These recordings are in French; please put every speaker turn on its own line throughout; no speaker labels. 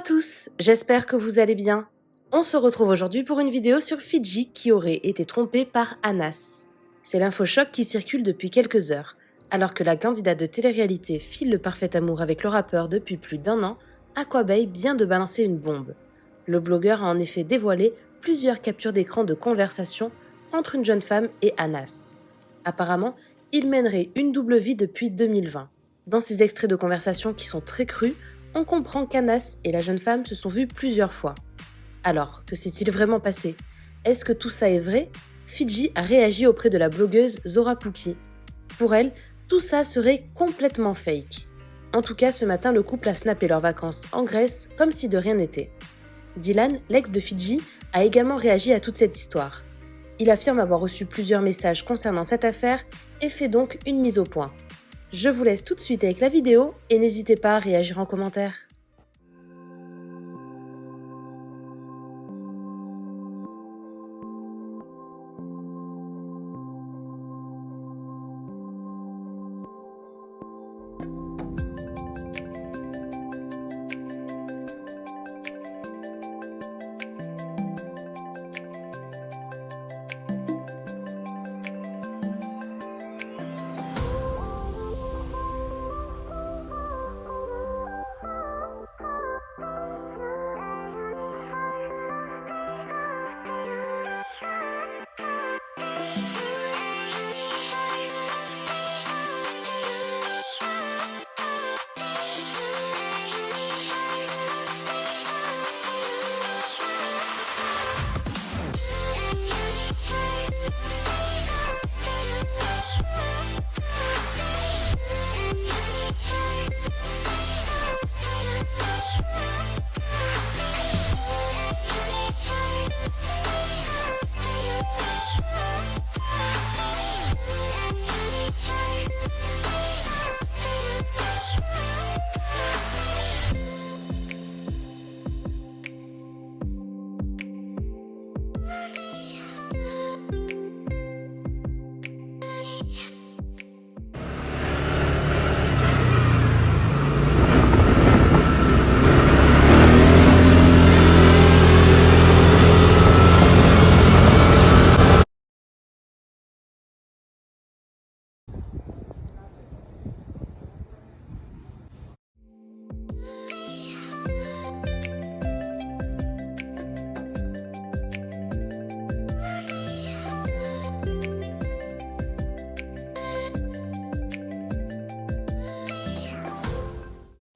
tous, j'espère que vous allez bien. On se retrouve aujourd'hui pour une vidéo sur Fidji qui aurait été trompée par Anas. C'est l'infochoc qui circule depuis quelques heures. Alors que la candidate de télé-réalité file le parfait amour avec le rappeur depuis plus d'1 an, Aquabay vient de balancer une bombe. Le blogueur a en effet dévoilé plusieurs captures d'écran de conversation entre une jeune femme et Anas. Apparemment, il mènerait une double vie depuis 2020. Dans ces extraits de conversation qui sont très crus, on comprend qu'Anas et la jeune femme se sont vus plusieurs fois. Alors, que s'est-il vraiment passé? Est-ce que tout ça est vrai? Fidji a réagi auprès de la blogueuse Zora Pouki. Pour elle, tout ça serait complètement fake. En tout cas, ce matin, le couple a snappé leurs vacances en Grèce comme si de rien n'était. Dylan, l'ex de Fidji, a également réagi à toute cette histoire. Il affirme avoir reçu plusieurs messages concernant cette affaire et fait donc une mise au point. Je vous laisse tout de suite avec la vidéo et n'hésitez pas à réagir en commentaire.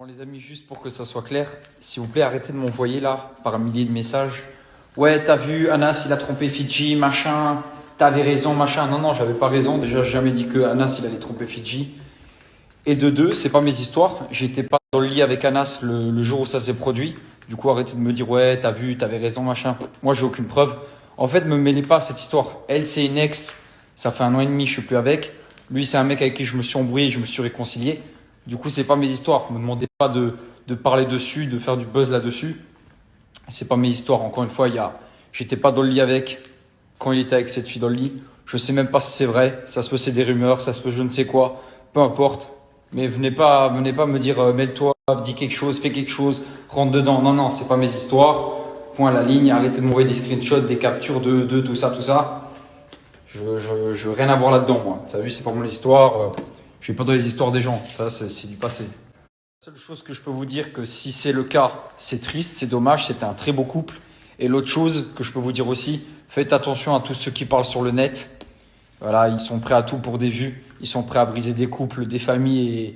Bon, les amis, juste pour que ça soit clair, s'il vous plaît, arrêtez de m'envoyer là par milliers de messages. Ouais, t'as vu, Anas, il a trompé Fidji, machin. T'avais raison, machin. Non, non, j'avais pas raison. Déjà, j'ai jamais dit que Anas, il allait tromper Fidji. Et de deux, c'est pas mes histoires. J'étais pas dans le lit avec Anas le jour où ça s'est produit. Du coup, arrêtez de me dire, ouais, t'as vu, t'avais raison, machin. Moi, j'ai aucune preuve. En fait, me mêlez pas à cette histoire. Elle, c'est une ex. Ça fait 1 an et demi, je suis plus avec. Lui, c'est un mec avec qui je me suis embrouillé, je me suis réconcilié. Du coup, c'est pas mes histoires. Me demandez pas de parler dessus, de faire du buzz là-dessus. C'est pas mes histoires. Encore une fois, j'étais pas dans le lit avec quand il était avec cette fille dans le lit. Je sais même pas si c'est vrai. Ça se peut, c'est des rumeurs. Ça se peut, je ne sais quoi. Peu importe. Mais venez pas me dire, mêle-toi, dis quelque chose, fais quelque chose, rentre dedans. Non, non, c'est pas mes histoires. Point à la ligne. Arrêtez de m'envoyer des screenshots, des captures de tout ça, tout ça. Je veux rien avoir là-dedans, moi. T'as vu, c'est pas mon histoire. Je vais pas dans les histoires des gens. Ça, c'est du passé. La seule chose que je peux vous dire, que si c'est le cas, c'est triste, c'est dommage, c'était un très beau couple. Et l'autre chose que je peux vous dire aussi, faites attention à tous ceux qui parlent sur le net. Voilà, ils sont prêts à tout pour des vues. Ils sont prêts à briser des couples, des familles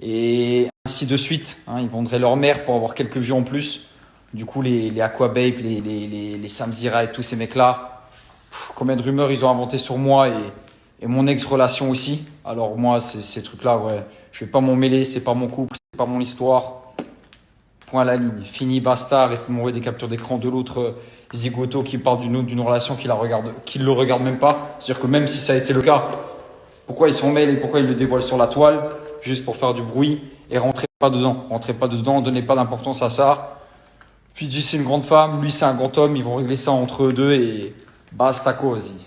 et ainsi de suite. Hein, ils vendraient leur mère pour avoir quelques vues en plus. Du coup, les Aquababe, les Samzira et tous ces mecs-là, combien de rumeurs ils ont inventé sur moi et mon ex-relation aussi. Alors moi, ces trucs-là, ouais, je vais pas m'en mêler, c'est pas mon couple, c'est pas mon histoire. Point à la ligne, fini, basta, arrêtez de m'envoyer des captures d'écran de l'autre zigoto qui parle d'une relation qui le regarde même pas. C'est-à-dire que même si ça a été le cas, pourquoi ils s'en mêlent et pourquoi ils le dévoilent sur la toile, juste pour faire du bruit, et rentrez pas dedans, donnez pas d'importance à ça. Fidji, c'est une grande femme, lui c'est un grand homme, ils vont régler ça entre eux deux et basta cosy.